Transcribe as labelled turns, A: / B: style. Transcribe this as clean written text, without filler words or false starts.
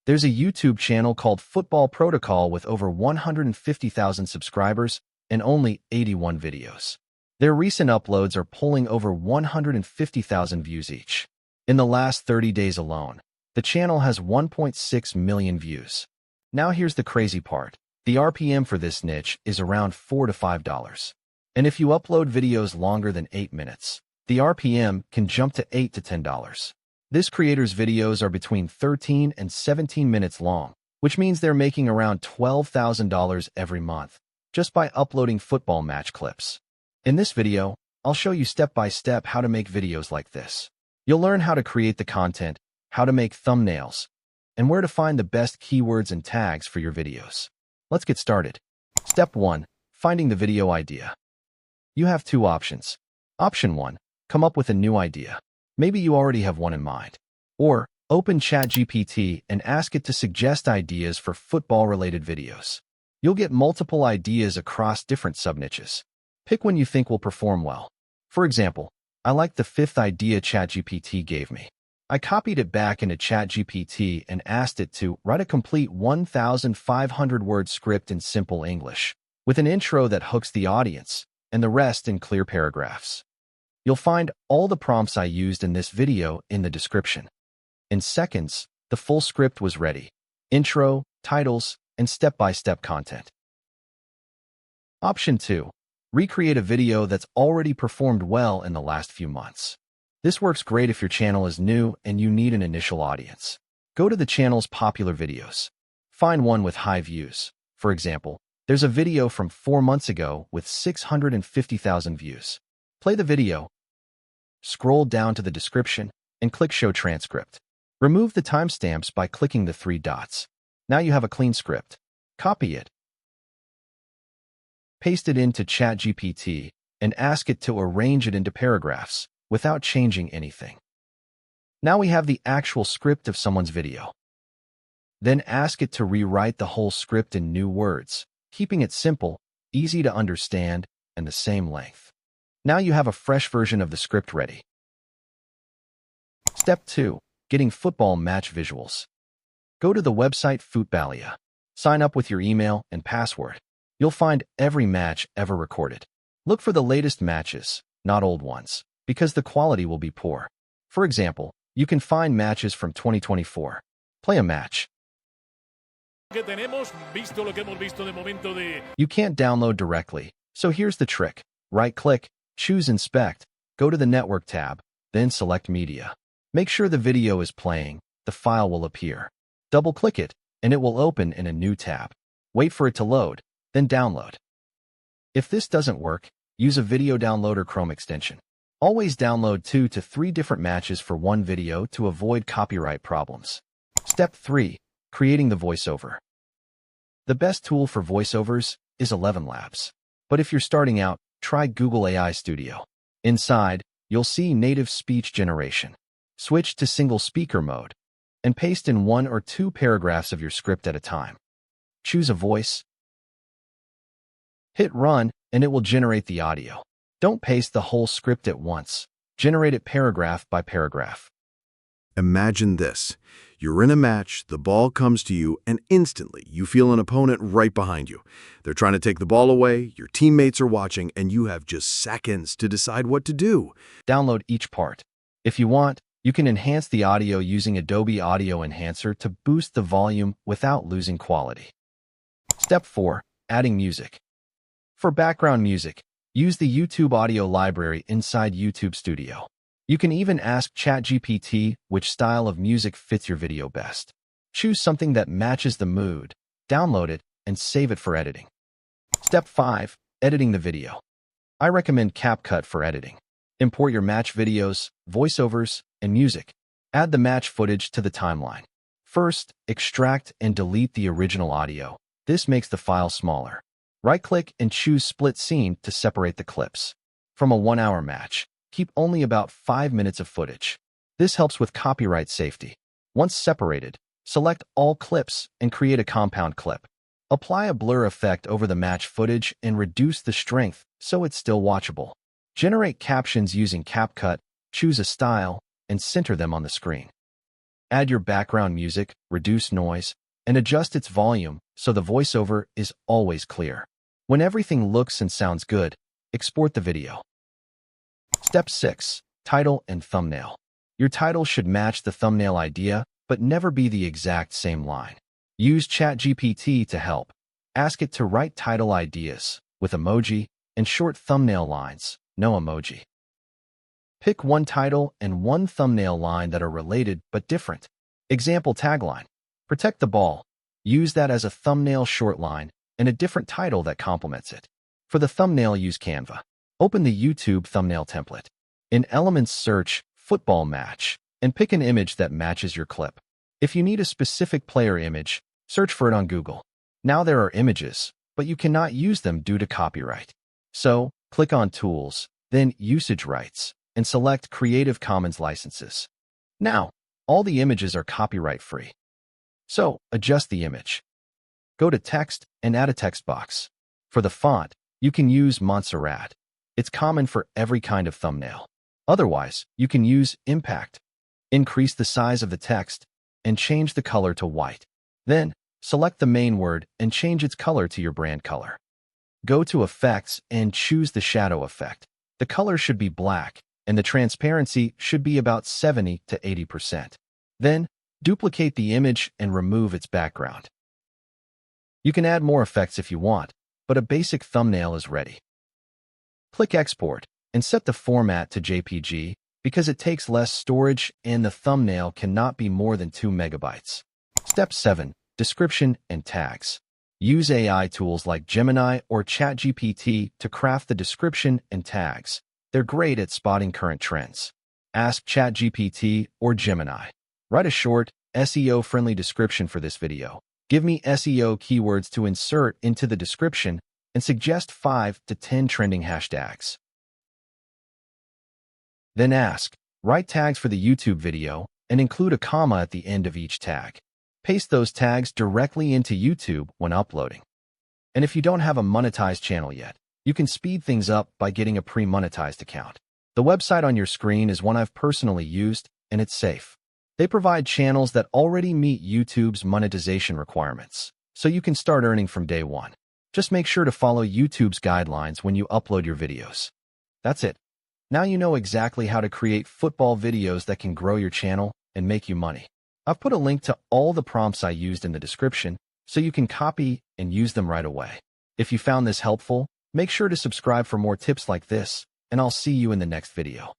A: There's a YouTube channel called Football Protocol with over 150,000 subscribers and only 81 videos. Their recent uploads are pulling over 150,000 views each. In the last 30 days alone, the channel has 1.6 million views. Now here's the crazy part. The RPM for this niche is around $4 to $5. And if you upload videos longer than 8 minutes, the RPM can jump to $8 to $10. This creator's videos are between 13 and 17 minutes long, which means they're making around $12,000 every month just by uploading football match clips. In this video, I'll show you step-by-step how to make videos like this. You'll learn how to create the content, how to make thumbnails, and where to find the best keywords and tags for your videos. Let's get started. Step 1. Finding the video idea. You have two options. Option 1. Come up with a new idea. Maybe you already have one in mind. Or, open ChatGPT and ask it to suggest ideas for football-related videos. You'll get multiple ideas across different sub-niches. Pick one you think will perform well. For example, I like the 5th idea ChatGPT gave me. I copied it back into ChatGPT and asked it to write a complete 1,500-word script in simple English, with an intro that hooks the audience, and the rest in clear paragraphs. You'll find all the prompts I used in this video in the description. In seconds, the full script was ready. Intro, titles, and step-by-step content. Option 2. Recreate a video that's already performed well in the last few months. This works great if your channel is new and you need an initial audience. Go to the channel's popular videos. Find one with high views. For example, there's a video from 4 months ago with 650,000 views. Play the video, scroll down to the description, and click Show Transcript. Remove the timestamps by clicking the 3 dots. Now you have a clean script. Copy it, paste it into ChatGPT, and ask it to arrange it into paragraphs without changing anything. Now we have the actual script of someone's video. Then ask it to rewrite the whole script in new words, keeping it simple, easy to understand, and the same length. Now you have a fresh version of the script ready. Step 2. Getting football match visuals. Go to the website Footballia. Sign up with your email and password. You'll find every match ever recorded. Look for the latest matches, not old ones, because the quality will be poor. For example, you can find matches from 2024. Play a match. You can't download directly, so here's the trick. Right-click, choose Inspect, go to the Network tab, then select Media. Make sure the video is playing, the file will appear. Double-click it, and it will open in a new tab. Wait for it to load, then download. If this doesn't work, use a video downloader Chrome extension. Always download 2 to 3 different matches for one video to avoid copyright problems. Step 3. Creating the voiceover. The best tool for voiceovers is 11 Labs. But if you're starting out, try Google AI Studio. Inside, you'll see native speech generation. Switch to single speaker mode and paste in 1 or 2 paragraphs of your script at a time. Choose a voice. Hit Run, and it will generate the audio. Don't paste the whole script at once. Generate it paragraph by paragraph.
B: Imagine this. You're in a match, the ball comes to you, and instantly you feel an opponent right behind you. They're trying to take the ball away, your teammates are watching, and you have just seconds to decide what to do.
A: Download each part. If you want, you can enhance the audio using Adobe Audio Enhancer to boost the volume without losing quality. Step 4. Adding music. For background music, use the YouTube audio library inside YouTube Studio. You can even ask ChatGPT which style of music fits your video best. Choose something that matches the mood, download it, and save it for editing. Step 5. Editing the video. I recommend CapCut for editing. Import your match videos, voiceovers, and music. Add the match footage to the timeline. First, extract and delete the original audio. This makes the file smaller. Right-click and choose Split Scene to separate the clips. From a 1-hour match, keep only about 5 minutes of footage. This helps with copyright safety. Once separated, select all clips and create a compound clip. Apply a blur effect over the match footage and reduce the strength so it's still watchable. Generate captions using CapCut, choose a style, and center them on the screen. Add your background music, reduce noise, and adjust its volume so the voiceover is always clear. When everything looks and sounds good, export the video. Step 6. Title and thumbnail. Your title should match the thumbnail idea, but never be the exact same line. Use ChatGPT to help. Ask it to write title ideas with emoji and short thumbnail lines, no emoji. Pick one title and one thumbnail line that are related but different. Example tagline: protect the ball. Use that as a thumbnail short line and a different title that complements it. For the thumbnail, use Canva. Open the YouTube thumbnail template. In Elements, search football match and pick an image that matches your clip. If you need a specific player image, search for it on Google. Now there are images, but you cannot use them due to copyright. So, click on Tools, then Usage Rights, and select Creative Commons licenses. Now, all the images are copyright-free. So, adjust the image. Go to Text and add a text box. For the font, you can use Montserrat. It's common for every kind of thumbnail. Otherwise, you can use Impact. Increase the size of the text and change the color to white. Then, select the main word and change its color to your brand color. Go to Effects and choose the shadow effect. The color should be black, and the transparency should be about 70 to 80%. Then, duplicate the image and remove its background. You can add more effects if you want, but a basic thumbnail is ready. Click Export and set the format to JPG because it takes less storage and the thumbnail cannot be more than 2 megabytes. Step 7. Description and tags. Use AI tools like Gemini or ChatGPT to craft the description and tags. They're great at spotting current trends. Ask ChatGPT or Gemini. Write a short, SEO-friendly description for this video. Give me SEO keywords to insert into the description and suggest 5 to 10 trending hashtags. Then ask, write tags for the YouTube video and include a comma at the end of each tag. Paste those tags directly into YouTube when uploading. And if you don't have a monetized channel yet, you can speed things up by getting a pre-monetized account. The website on your screen is one I've personally used, and it's safe. They provide channels that already meet YouTube's monetization requirements, so you can start earning from day one. Just make sure to follow YouTube's guidelines when you upload your videos. That's it. Now you know exactly how to create football videos that can grow your channel and make you money. I've put a link to all the prompts I used in the description so you can copy and use them right away. If you found this helpful, make sure to subscribe for more tips like this, and I'll see you in the next video.